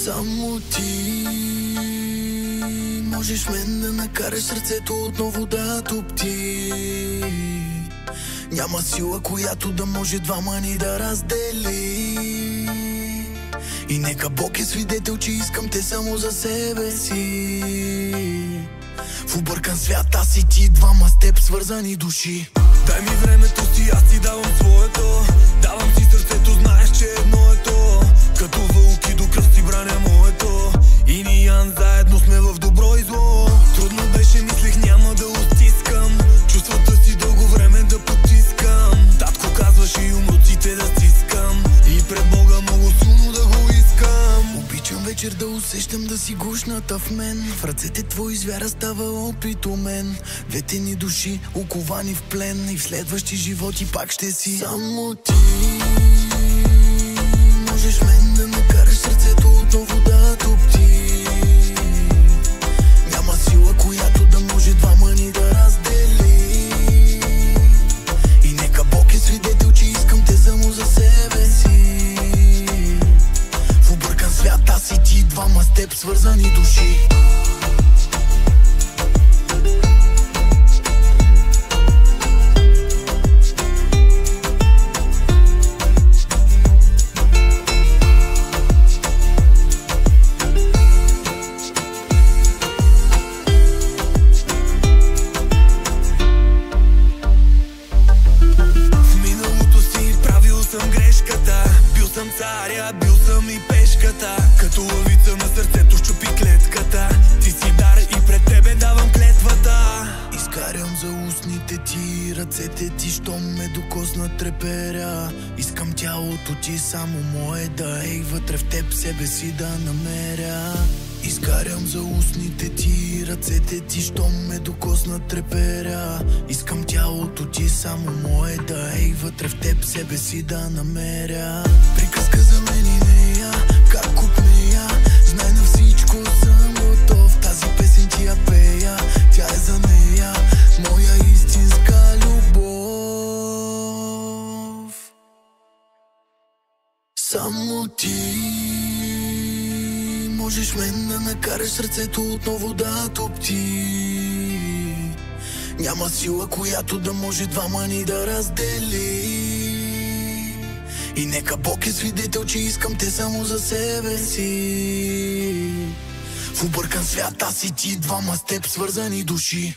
Само ти можеш мен да накараш сърцето отново да топти. Няма сила, която да може двама ни да раздели. И нека Бог е свидетел, че искам те само за себе си. В объркан свят аз и ти, двама с теб свързани души. Дай ми времето си, аз ти давам своето. Давам си сърцето, знаеш, че едно е то. Като вълки до кръв си браня моето. И ни Ян заедно сме в добро и зло. Трудно беше, мислех няма да отстискам. Чувствата си дълго време да потискам. Татко казваше и умруците да стискам. И пред Бога много силно да го искам. Обичам вечер да усещам да си гушната в мен. В ръцете твои звяра става опит у мен. Двете ни души оковани в плен. И в следващи животи пак ще си само ти. Можеш мен да накараш сърцето отново да топти. Няма сила, която да може двама ни да раздели. И нека Бог е свидетел, че искам те само за себе си. В объркан свят аз и ти, двама с теб свързани души. Бил съм царя, бил съм и пешката. Като лъвица на сърцето щупи клетката. Ти си дар и пред тебе давам клетвата. Изкарям за устните ти, ръцете ти, щом ме докосна треперя. Искам тялото ти само мое да ей вътре в теб себе си да намеря. Изкарям за устните ти, ръцете ти, щом ме докосна треперя. Искам тялото ти само мое да ей вътре в теб себе си да намеря. Приказка за мен и нея, как купнея. Знай на всичко съм готов, тази песен ти я пея. Тя е за нея, моя истинска любов. Само ти можеш мен да накараш сърцето отново да топти. Няма сила, която да може двама ни да раздели. И нека Бог е свидетел, че искам те само за себе си. В объркан свят аз и ти, двама с теб свързани души.